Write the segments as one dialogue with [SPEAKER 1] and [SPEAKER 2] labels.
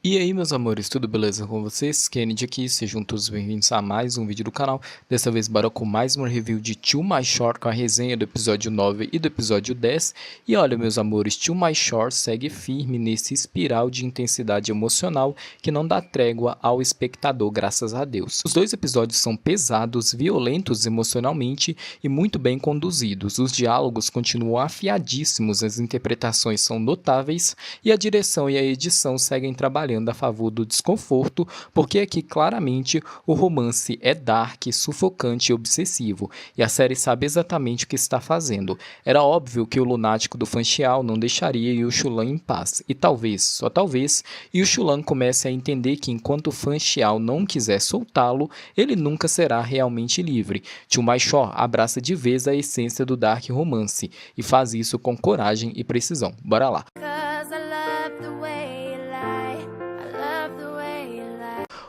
[SPEAKER 1] E aí, meus amores, tudo beleza com vocês? Kennedy aqui, sejam todos bem-vindos a mais um vídeo do canal. Dessa vez, bora com mais uma review de Too My Shore com a resenha do episódio 9 e do episódio 10. E olha, meus amores, Too My Shore segue firme nesse espiral de intensidade emocional que não dá trégua ao espectador, graças a Deus. Os dois episódios são pesados, violentos emocionalmente e muito bem conduzidos. Os diálogos continuam afiadíssimos, as interpretações são notáveis e a direção e a edição seguem trabalhando a favor do desconforto, porque aqui claramente o romance é dark, sufocante e obsessivo, e a série sabe exatamente o que está fazendo. Era óbvio que o lunático do Fan Xiao não deixaria Yu Shulan em paz, e talvez, só talvez, Yu Shulan comece a entender que enquanto o Fan Xiao não quiser soltá-lo, ele nunca será realmente livre. Too My Shore abraça de vez a essência do dark romance, e faz isso com coragem e precisão. Bora lá!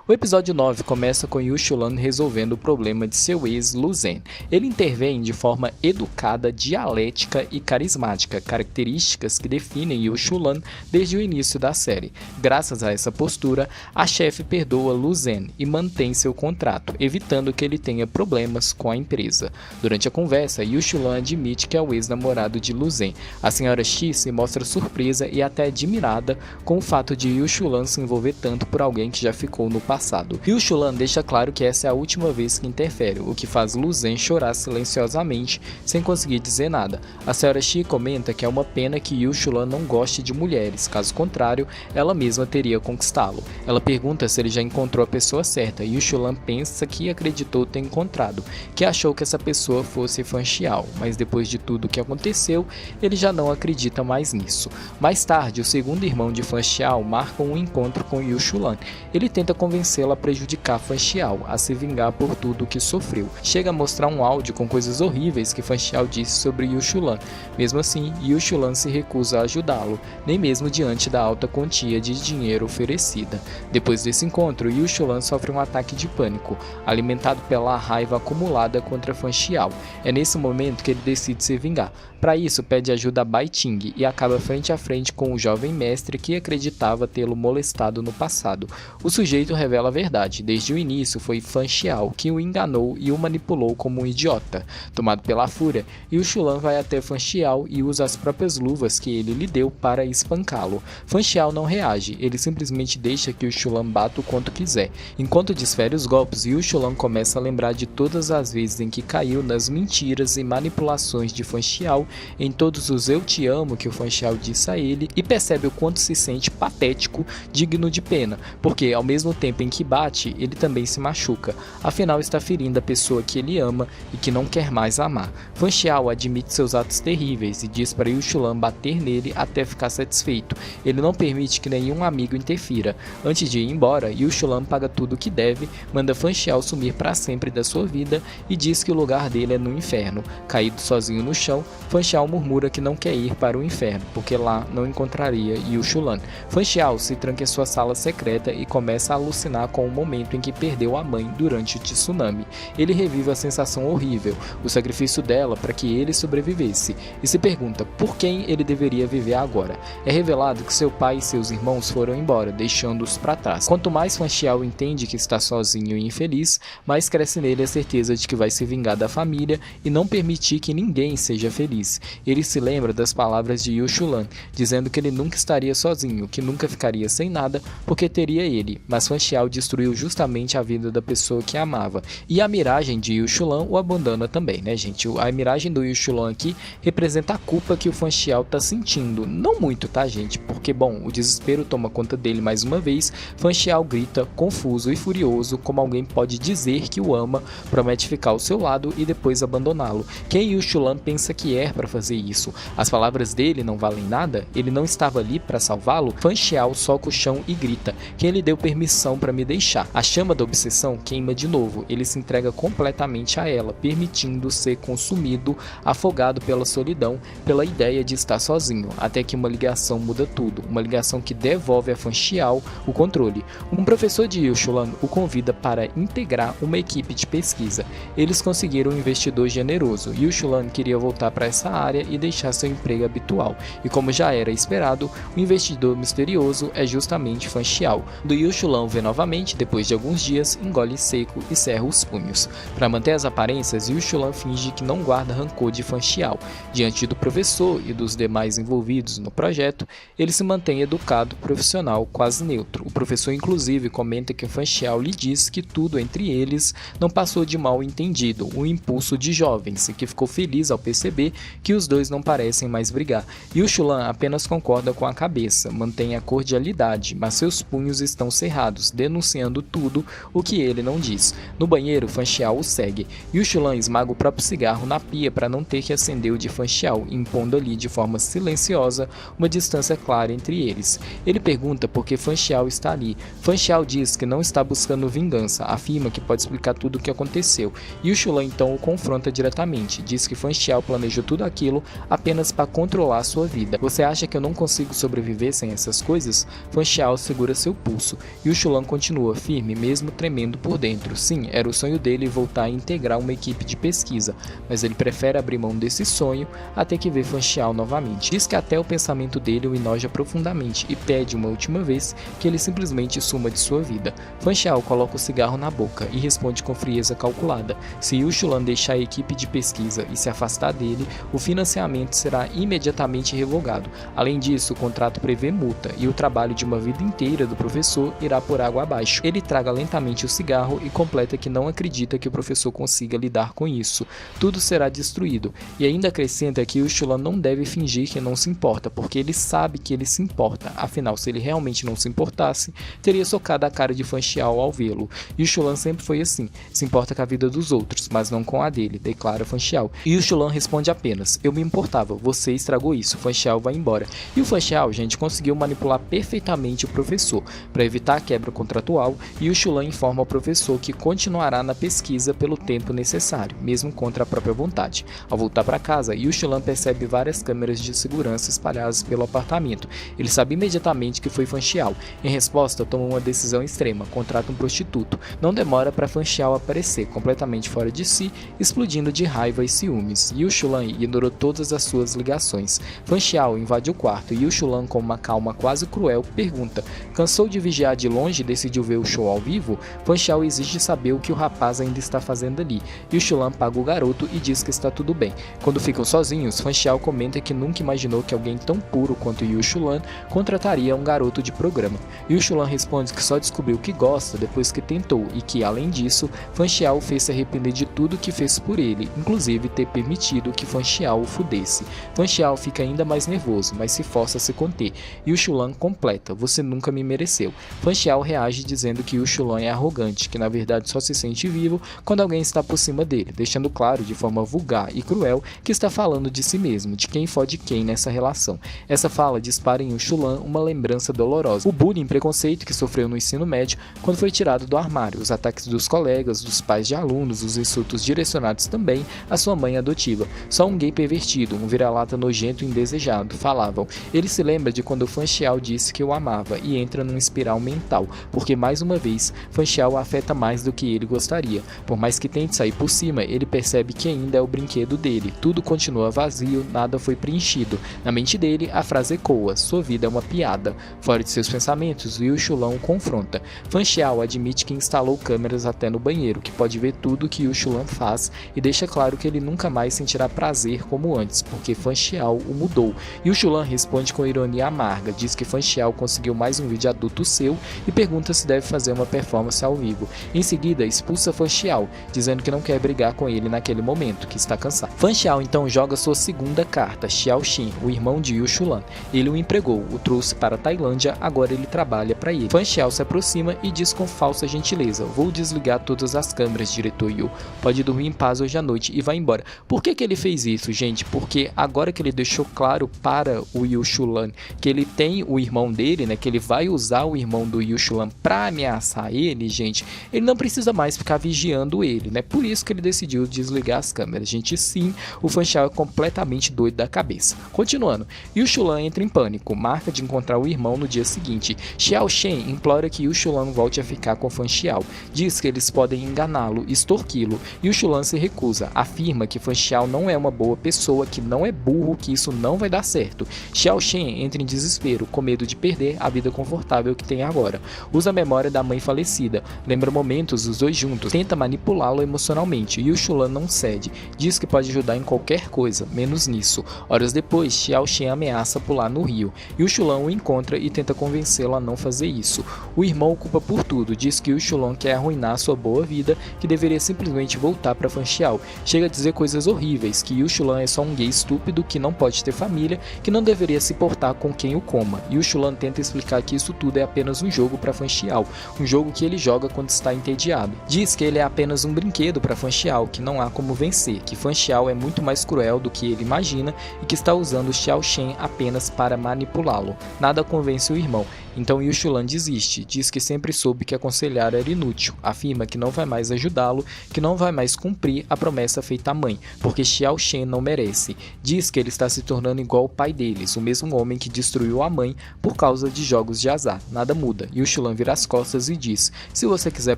[SPEAKER 1] O episódio 9 começa com Yu Shulan resolvendo o problema de seu ex, Lu Zhen. Ele intervém de forma educada, dialética e carismática, características que definem Yu Shulan desde o início da série. Graças a essa postura, a chefe perdoa Lu Zhen e mantém seu contrato, evitando que ele tenha problemas com a empresa. Durante a conversa, Yu Shulan admite que é o ex-namorado de Lu Zhen. A senhora Xi se mostra surpresa e até admirada com o fato de Yu Shulan se envolver tanto por alguém que já ficou no passado. Yu Shulan deixa claro que essa é a última vez que interfere, o que faz Lu Zhen chorar silenciosamente, sem conseguir dizer nada. A senhora Xi comenta que é uma pena que Yu Shulan não goste de mulheres, caso contrário, ela mesma teria conquistá-lo. Ela pergunta se ele já encontrou a pessoa certa, e Yu Shulan pensa que acreditou ter encontrado, que achou que essa pessoa fosse Fan Xiao, mas depois de tudo o que aconteceu, ele já não acredita mais nisso. Mais tarde, o segundo irmão de Fan Xiao marca um encontro com Yu Shulan. Ele tenta convencê-la a prejudicar Fan Xiao, a se vingar por tudo o que sofreu. Chega a mostrar um áudio com coisas horríveis que Fan Xiao disse sobre Yu Shulan. Mesmo assim, Yu Shulan se recusa a ajudá-lo, nem mesmo diante da alta quantia de dinheiro oferecida. Depois desse encontro, Yu Shulan sofre um ataque de pânico, alimentado pela raiva acumulada contra Fan Xiao. É nesse momento que ele decide se vingar. Para isso, pede ajuda a Bai Ting e acaba frente a frente com o jovem mestre que acreditava tê-lo molestado no passado. O sujeito revela a verdade. Desde o início foi Fan Xiao que o enganou e o manipulou como um idiota. Tomado pela fúria, Yu Shulan vai até Fan Xiao e usa as próprias luvas que ele lhe deu para espancá-lo. Fan Xiao não reage, ele simplesmente deixa que Yu Shulan bata o quanto quiser. Enquanto desfere os golpes, Yu Shulan começa a lembrar de todas as vezes em que caiu nas mentiras e manipulações de Fan Xiao, em todos os eu te amo que o Fan Xiao disse a ele, e percebe o quanto se sente patético, digno de pena, porque ao mesmo tempo em que bate, ele também se machuca, afinal está ferindo a pessoa que ele ama e que não quer mais amar. Fan Xiao admite seus atos terríveis e diz para Yu Shulan bater nele até ficar satisfeito. Ele não permite que nenhum amigo interfira. Antes de ir embora, Yu Shulan paga tudo o que deve, manda Fan Xiao sumir para sempre da sua vida e diz que o lugar dele é no inferno. Caído sozinho no chão, Fan Xiao murmura que não quer ir para o inferno, porque lá não encontraria Yu Shulan. Fan Xiao se tranca em sua sala secreta e começa a alucinar com o momento em que perdeu a mãe durante o tsunami. Ele revive a sensação horrível, o sacrifício dela para que ele sobrevivesse, e se pergunta por quem ele deveria viver agora. É revelado que seu pai e seus irmãos foram embora, deixando-os para trás. Quanto mais Fan Xiao entende que está sozinho e infeliz, mais cresce nele a certeza de que vai se vingar da família e não permitir que ninguém seja feliz. Ele se lembra das palavras de Yu Shulan, dizendo que ele nunca estaria sozinho, que nunca ficaria sem nada, porque teria ele, mas Fan Xiao destruiu justamente a vida da pessoa que amava. E a miragem de Yu Shulan o abandona também, né, gente? A miragem do Yu Shulan aqui representa a culpa que o Fan Xiao tá sentindo. Não muito, tá, gente? Porque, bom, o desespero toma conta dele mais uma vez. Fan Xiao grita, confuso e furioso, como alguém pode dizer que o ama, promete ficar ao seu lado e depois abandoná-lo. Quem Yu Shulan pensa que é para fazer isso? As palavras dele não valem nada? Ele não estava ali para salvá-lo? Fan Xiao soca o chão e grita. Quem lhe deu permissão para para me deixar. A chama da obsessão queima de novo, ele se entrega completamente a ela, permitindo ser consumido, afogado pela solidão, pela ideia de estar sozinho, até que uma ligação muda tudo, uma ligação que devolve a Fan Xiao o controle. Um professor de Yushulan o convida para integrar uma equipe de pesquisa. Eles conseguiram um investidor generoso. Yushulan queria voltar para essa área e deixar seu emprego habitual, e como já era esperado, o investidor misterioso é justamente Fan Xiao. Do Yushulan vê novamente, depois de alguns dias, engole seco e cerra os punhos. Para manter as aparências, Yushulan finge que não guarda rancor de Fan Xiao. Diante do professor e dos demais envolvidos no projeto, ele se mantém educado, profissional, quase neutro. O professor inclusive comenta que Fan Xiao lhe diz que tudo entre eles não passou de mal entendido, um impulso de jovens, e que ficou feliz ao perceber que os dois não parecem mais brigar. Yushulan apenas concorda com a cabeça, mantém a cordialidade, mas seus punhos estão cerrados, denunciando tudo o que ele não diz. No banheiro, Fan Xiao o segue. Yushulan esmaga o próprio cigarro na pia para não ter que acender o de Fan Xiao, impondo ali de forma silenciosa uma distância clara entre eles. Ele pergunta por que Fan Xiao está ali. Fan Xiao diz que não está buscando vingança, afirma que pode explicar tudo o que aconteceu. Yushulan então o confronta diretamente, diz que Fan Xiao planejou tudo aquilo apenas para controlar sua vida. Você acha que eu não consigo sobreviver sem essas coisas? Fan Xiao segura seu pulso. Yushulan continua firme, mesmo tremendo por dentro. Sim, era o sonho dele voltar a integrar uma equipe de pesquisa, mas ele prefere abrir mão desse sonho até que vê Fan Xiao novamente. Diz que até o pensamento dele o enoja profundamente e pede uma última vez que ele simplesmente suma de sua vida. Fan Xiao coloca o cigarro na boca e responde com frieza calculada. Se Yushulan deixar a equipe de pesquisa e se afastar dele, o financiamento será imediatamente revogado. Além disso, o contrato prevê multa e o trabalho de uma vida inteira do professor irá por água abaixo. Ele traga lentamente o cigarro e completa que não acredita que o professor consiga lidar com isso. Tudo será destruído, e ainda acrescenta que Yushulan não deve fingir que não se importa, porque ele sabe que ele se importa. Afinal, se ele realmente não se importasse, teria socado a cara de Fan Xiao ao vê-lo. Yushulan sempre foi assim, se importa com a vida dos outros, mas não com a dele, declara Fan Xiao. Yushulan responde apenas: eu me importava, você estragou isso. Fan Xiao vai embora. E o Fan Xiao, gente, conseguiu manipular perfeitamente o professor. Para evitar a quebra contratual, Yushulan informa ao professor que continuará na pesquisa pelo tempo necessário, mesmo contra a própria vontade. Ao voltar para casa, Yushulan percebe várias câmeras de segurança espalhadas pelo apartamento. Ele sabe imediatamente que foi Fan Xiao. Em resposta, toma uma decisão extrema, contrata um prostituto. Não demora para Fan Xiao aparecer, completamente fora de si, explodindo de raiva e ciúmes. Yushulan ignorou todas as suas ligações. Fan Xiao invade o quarto e Yushulan, com uma calma quase cruel, pergunta: cansou de vigiar de longe e decidiu ver o show ao vivo? Fan Xiao exige saber o que o rapaz ainda está fazendo ali. Yushulan paga o garoto e diz que está tudo bem. Quando ficam sozinhos, Fan Xiao comenta que nunca imaginou que alguém tão puro quanto Yushulan contrataria um garoto de programa. Yushulan responde que só descobriu que gosta depois que tentou e que, além disso, Fan Xiao fez se arrepender de tudo que fez por ele, inclusive ter permitido que Fan Xiao o fudesse. Fan Xiao fica ainda mais nervoso, mas se força a se conter. Yushulan completa: você nunca me mereceu. Fan Xiao reage dizendo que Yushulan é arrogante, que na verdade só se sente vivo quando alguém está por cima dele, deixando claro de forma vulgar e cruel que está falando de si mesmo, de quem fode quem nessa relação. Essa fala dispara em Yushulan uma lembrança dolorosa: o bullying e preconceito que sofreu no ensino médio quando foi tirado do armário, os ataques dos colegas, dos pais de alunos, os insultos direcionados também à sua mãe adotiva. Só um gay pervertido, um vira-lata nojento e indesejado, falavam. Ele se lembra de quando Fan Xiao disse que o amava e entra num espiral mental, porque mais uma vez Fan Xiao afeta mais do que ele gostaria. Por mais que tente sair por cima, ele percebe que ainda é o brinquedo dele. Tudo continua vazio, nada foi preenchido. Na mente dele, a frase ecoa: sua vida é uma piada. Fora de seus pensamentos, Yushulan o confronta. Fan Xiao admite que instalou câmeras até no banheiro, que pode ver tudo que Yushulan faz, e deixa claro que ele nunca mais sentirá prazer como antes, porque Fan Xiao o mudou. Yushulan responde com ironia amarga, diz que Fan Xiao conseguiu mais um vídeo adulto seu e pergunta se deve fazer uma performance ao vivo. Em seguida, expulsa Fan Xiao, dizendo que não quer brigar com ele naquele momento, que está cansado. Fan Xiao então joga sua segunda carta, Xiao Xin, o irmão de Yushulan. Ele o empregou, o trouxe para a Tailândia, agora ele trabalha para ele. Fan Xiao se aproxima e diz com falsa gentileza: vou desligar todas as câmeras, diretor Yu. Pode dormir em paz hoje à noite, e vai embora. Por que ele fez isso, gente? Porque agora que ele deixou claro para o Yushulan que ele tem o irmão dele, né, que ele vai usar o irmão do Yushulan para ameaçar ele, gente, ele não precisa mais ficar vigiando ele, né? Por isso que ele decidiu desligar as câmeras. Gente, sim, o Fan Xiao é completamente doido da cabeça. Continuando, Yu Shulan entra em pânico, marca de encontrar o irmão no dia seguinte. Xiao Shen implora que Yu Shulan volte a ficar com Fan Xiao. Diz que eles podem enganá-lo, extorquí-lo. Yu Shulan se recusa, afirma que Fan Xiao não é uma boa pessoa, que não é burro, que isso não vai dar certo. Xiao Shen entra em desespero, com medo de perder a vida confortável que tem agora. Usa a memória da mãe falecida, lembra momentos dos dois juntos, tenta manipulá-lo emocionalmente. Yu Shulan não cede, diz que pode ajudar em qualquer coisa, menos nisso. Horas depois, Xiao Shen ameaça pular no rio. Yu Shulan o encontra e tenta convencê-lo a não fazer isso. O irmão o culpa por tudo, diz que Yu Shulan quer arruinar sua boa vida, que deveria simplesmente voltar para Fan Xiao. Chega a dizer coisas horríveis, que Yu Shulan é só um gay estúpido, que não pode ter família, que não deveria se portar com quem o coma. Yu Shulan tenta explicar que isso tudo é apenas um jogo para Fan Xiao, um jogo que ele joga quando está entediado. Diz que ele é apenas um brinquedo para Fan Xiao, que não há como vencer, que Fan Xiao é muito mais cruel do que ele imagina e que está usando Xiao Shen apenas para manipulá-lo. Nada convence o irmão, então Yu Shulan desiste, diz que sempre soube que aconselhar era inútil, afirma que não vai mais ajudá-lo, que não vai mais cumprir a promessa feita à mãe, porque Xiao Shen não merece. Diz que ele está se tornando igual ao pai deles, o mesmo homem que destruiu a mãe por causa de jogos de azar. Nada muda. Yu Shulan vira as costas e diz: se você quiser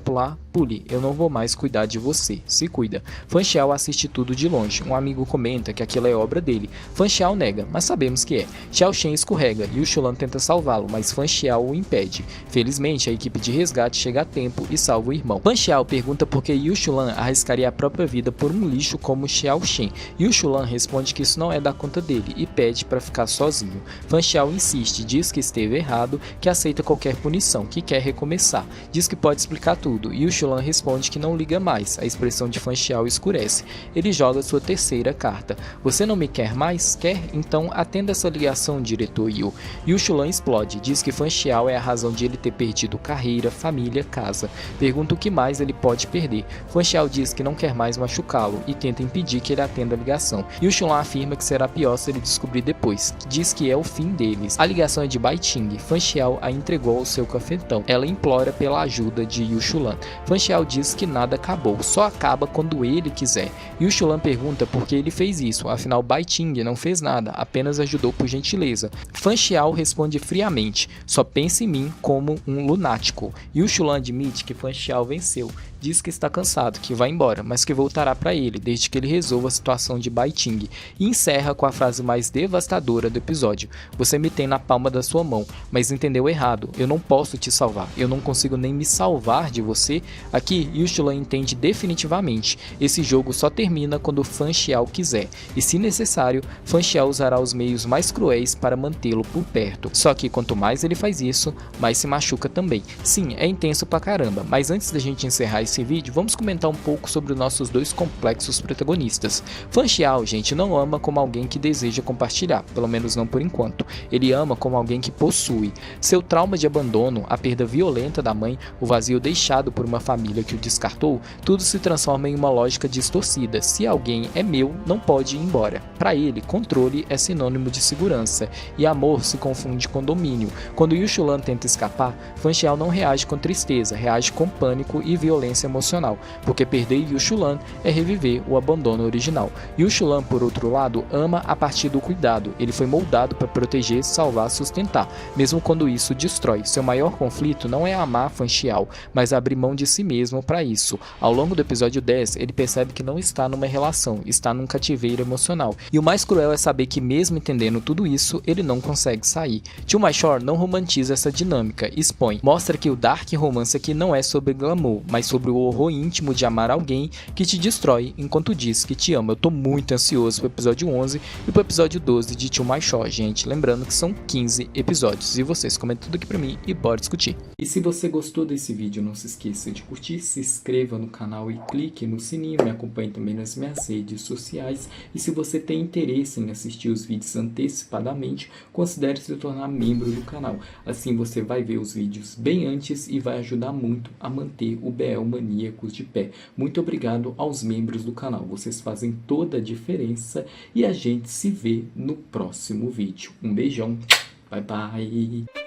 [SPEAKER 1] pular, pule, eu não vou mais cuidar de você, se cuida. Fan Xiao assiste tudo de longe, um amigo comenta que aquilo é obra dele. Fan Xiao nega, mas sabemos que é. Xiao Shen escorrega, Yu Shulan tenta salvá-lo, mas Fan Xiao o impede. Felizmente, a equipe de resgate chega a tempo e salva o irmão. Fan Xiao pergunta por que Yu Shulan arriscaria a própria vida por um lixo como Xiao Shen. Yu Shulan responde que isso não é da conta dele e pede para ficar sozinho. Fan Xiao insiste, diz que esteve errado, que aceita qualquer punição, que quer recomeçar. Diz que pode explicar tudo. Yu Shulan responde que não liga mais. A expressão de Fan Xiao escurece. Ele joga sua terceira carta. Você não me quer mais? Quer? Então atenda essa ligação, diretor Yu. Yu Shulan explode. Diz que Fan Xiao é a razão de ele ter perdido carreira, família, casa. Pergunta o que mais ele pode perder. Fan Xiao diz que não quer mais machucá-lo e tenta impedir que ele atenda a ligação. Yu Shulan afirma que será pior se ele descobrir depois. Diz que é o fim deles. A ligação é de Bai Ting. Fan Xiao a entregou ao seu cafetão. Ela implora pela ajuda de Yu Shulan. Fan Xiao diz que nada acabou, só acaba quando ele quiser. Yu Shulan pergunta por que ele fez isso, afinal Bai Ting não fez nada, apenas ajudou por gentileza. Fan Xiao responde friamente: só pense em mim como um lunático. Yu Shulan admite que Fan Xiao venceu. Diz que está cansado, que vai embora, mas que voltará para ele, desde que ele resolva a situação de Bai Ting. E encerra com a frase mais devastadora do episódio: você me tem na palma da sua mão, mas entendeu errado, eu não posso te salvar, eu não consigo nem me salvar de você. Aqui, Yu Shulan entende definitivamente, esse jogo só termina quando Fan Xiao quiser, e se necessário, Fan Xiao usará os meios mais cruéis para mantê-lo por perto. Só que quanto mais ele faz isso, mais se machuca também. Sim, é intenso pra caramba, mas antes da gente encerrar esse vídeo, vamos comentar um pouco sobre os nossos dois complexos protagonistas. Fan Xiao, gente, não ama como alguém que deseja compartilhar, pelo menos não por enquanto. Ele ama como alguém que possui. Seu trauma de abandono, a perda violenta da mãe, o vazio deixado por uma família que o descartou, tudo se transforma em uma lógica distorcida. Se alguém é meu, não pode ir embora. Para ele, controle é sinônimo de segurança, e amor se confunde com domínio. Quando Yu Shulan tenta escapar, Fan Xiao não reage com tristeza, reage com pânico e violência emocional, porque perder Yu Shulan é reviver o abandono original. Yu Shulan, por outro lado, ama a partir do cuidado. Ele foi moldado para proteger, salvar, sustentar, mesmo quando isso destrói. Seu maior conflito não é amar Fan Xiao, mas abrir mão de si mesmo para isso. Ao longo do episódio 10, ele percebe que não está numa relação, está num cativeiro emocional. E o mais cruel é saber que, mesmo entendendo tudo isso, ele não consegue sair. Tio Maishore não romantiza essa dinâmica, expõe, mostra que o dark romance aqui não é sobre glamour, mas sobre o horror íntimo de amar alguém que te destrói enquanto diz que te ama. Eu tô muito ansioso pro episódio 11 e pro episódio 12 de Tio Maishore, gente. Lembrando que são 15 episódios. E vocês comentam tudo aqui pra mim e bora discutir. E se você gostou desse vídeo, não se esqueça de curtir, se inscreva no canal e clique no sininho. Me acompanhe também nas minhas redes sociais. E se você tem interesse em assistir os vídeos antecipadamente, considere se tornar membro do canal. Assim você vai ver os vídeos bem antes e vai ajudar muito a manter o BL Maníacos de pé. Muito obrigado aos membros do canal. Vocês fazem toda a diferença e a gente se vê no próximo vídeo. Um beijão. Bye, bye.